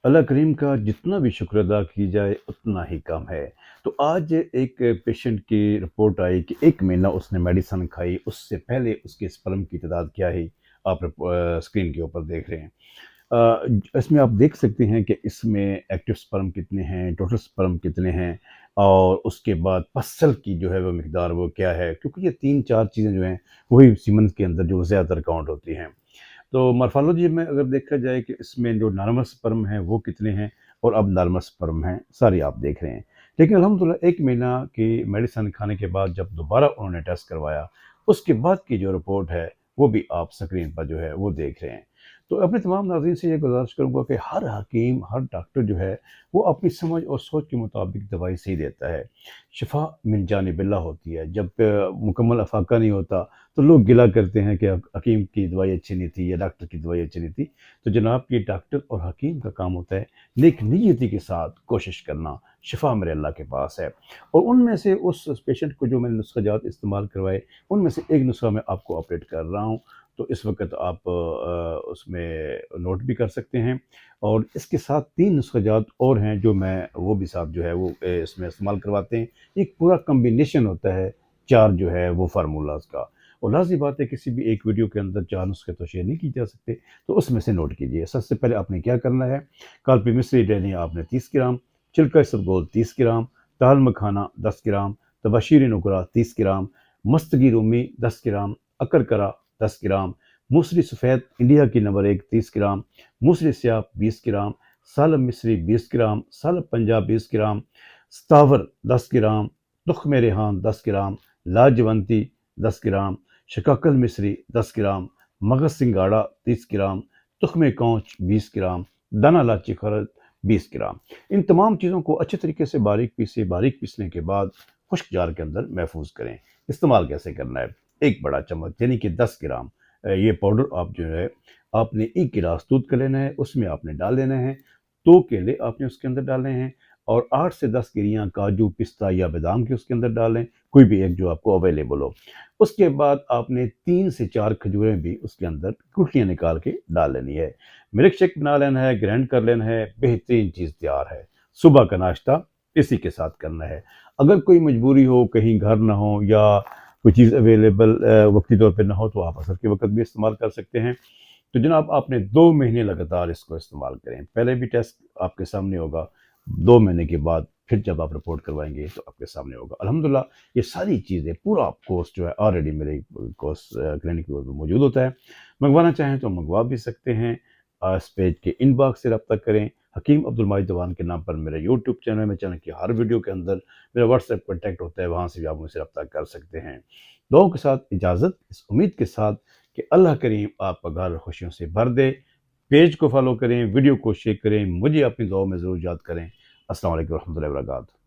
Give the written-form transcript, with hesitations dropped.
अल्लाह करीम का जितना भी शुक्र अदा की जाए उतना ही कम है। तो आज एक पेशेंट की रिपोर्ट आई कि 1 महीना उसने मेडिसिन खाई, उससे पहले उसके स्पर्म की तादाद क्या है, आप स्क्रीन के ऊपर देख रहे हैं। इसमें आप देख सकते हैं कि इसमें एक्टिव स्पर्म कितने हैं, टोटल स्पर्म कितने हैं और उसके बाद पसल की जो है वो मिकदार वो क्या है, क्योंकि ये 3-4 चीज़ें जो हैं वही सीमेंस के अंदर जो ज़्यादातर काउंट होती हैं। तो मॉर्फोलॉजी में अगर देखा जाए कि इसमें जो नॉर्मल स्पर्म हैं वो कितने हैं और अब नॉर्मल स्पर्म हैं, सारी आप देख रहे हैं। लेकिन अल्हम्दुलिल्लाह 1 महीना की मेडिसिन खाने के बाद जब दोबारा उन्होंने टेस्ट करवाया, उसके बाद की जो रिपोर्ट है वो भी आप स्क्रीन पर जो है वो देख रहे हैं। तो अपने तमाम नाज़रीन से ये गुज़ारिश करूँगा कि हर हकीम, हर डॉक्टर जो है वो अपनी समझ और सोच के मुताबिक दवाई सही देता है। शिफ़ा मिन जानिबिल्लाह होती है। जब मुकम्मल अफ़ाका नहीं होता तो लोग गिला करते हैं कि हकीम की दवाई अच्छी नहीं थी या डॉक्टर की दवाई अच्छी नहीं थी। तो जनाब ये डॉक्टर और हकीम का काम होता है नेक नीयती के साथ कोशिश करना, शिफा मेरे अल्लाह के पास है। और उनमें से उस पेशेंट को जो मैंने नुस्ख़ाजात इस्तेमाल करवाए, उनमें से एक नुस्ख़ा मैं आपको ऑपरेट कर रहा हूँ। तो इस वक़्त आप उसमें नोट भी कर सकते हैं और इसके साथ 3 नुस्ख़ाजात और हैं जो मैं वो भी साथ जो है वो इसमें इस्तेमाल करवाते हैं। एक पूरा कॉम्बिनेशन होता है 4 जो है वो फ़ार्मूलाज़ का। और लाज़मी बात है किसी भी एक वीडियो के अंदर 4 नुस्खे तो शेयर नहीं किए जा सकते, तो उसमें से नोट कीजिए। सबसे पहले आपने क्या करना है, कालपी मिश्री लेनी है आपने 30 ग्राम, छिलका इसबगोल 30 ग्राम, दाल मखाना 10 ग्राम, तबशीर नुकरा 30 ग्राम, मस्तगी रूमी 10 ग्राम, अकरकरा 10 ग्राम, मूसली सफ़ेद इंडिया की नंबर 1 30 ग्राम, मूसली स्याह 20 ग्राम, सालब मिस्री 20 ग्राम, सालब पंजाब 20 ग्राम, स्तावर 10 ग्राम, तुख्म रेहान 10 ग्राम, लाजवंती 10 ग्राम, शकाकल मिस्री 10 ग्राम, मगज सिंगाड़ा 30 ग्राम, तुख्म कौच 20 ग्राम, दाना लाची खरद 20 ग्राम। इन तमाम चीज़ों को अच्छे तरीके से बारीक पीसने के बाद खुश्क जार के अंदर महफूज करें। इस्तेमाल कैसे करना है, 1 बड़ा चम्मच यानी कि 10 ग्राम ये पाउडर आप जो है आपने 1 गिलास दूध का लेना है, उसमें आपने डाल देना है। 2 केले आपने उसके अंदर डालने हैं और 8 से 10 गिरियाँ काजू, पिस्ता या बादाम की उसके अंदर डालें, कोई भी एक जो आपको अवेलेबल हो। उसके बाद आपने 3 से 4 खजूरें भी उसके अंदर गुठलियाँ निकाल के डाल लेनी है। मिल्क शेक बना लेना है, ग्राइंड कर लेना है, बेहतरीन चीज़ तैयार है। सुबह का नाश्ता इसी के साथ करना है। अगर कोई मजबूरी हो, कहीं घर ना हो या कोई चीज़ अवेलेबल वक्ती तौर पे ना हो, तो आप असर के वक़्त भी इस्तेमाल कर सकते हैं। तो जनाब आपने 2 महीने लगातार इसको इस्तेमाल करें। पहले भी टेस्ट आपके सामने होगा, 2 महीने के बाद फिर जब आप रिपोर्ट करवाएँगे तो आपके सामने होगा। अल्हम्दुलिल्लाह ये सारी चीज़ें पूरा कोर्स जो है ऑलरेडी मेरे कोर्स क्लिनिक पे मौजूद होता है। मँगवाना चाहें तो मँगवा भी सकते हैं। इस पेज के इनबॉक्स से रब्ता करें। हकीम अब्दुल माजिद दवान के नाम पर मेरा यूट्यूब चैनल है। चैनल की हर वीडियो के अंदर मेरा व्हाट्सएप कॉन्टैक्ट होता है, वहाँ से भी आप मुझसे रब्ता कर सकते हैं। दुआओं के साथ इजाज़त, इस उम्मीद के साथ कि अल्लाह करीम आपका घर खुशियों से भर दे। पेज को फॉलो करें, वीडियो को शेयर करें, मुझे अपनी दुआओं में ज़रूर याद करें। अस्सलाम वालेकुम रहमतुल्लाहि व बरकातहू।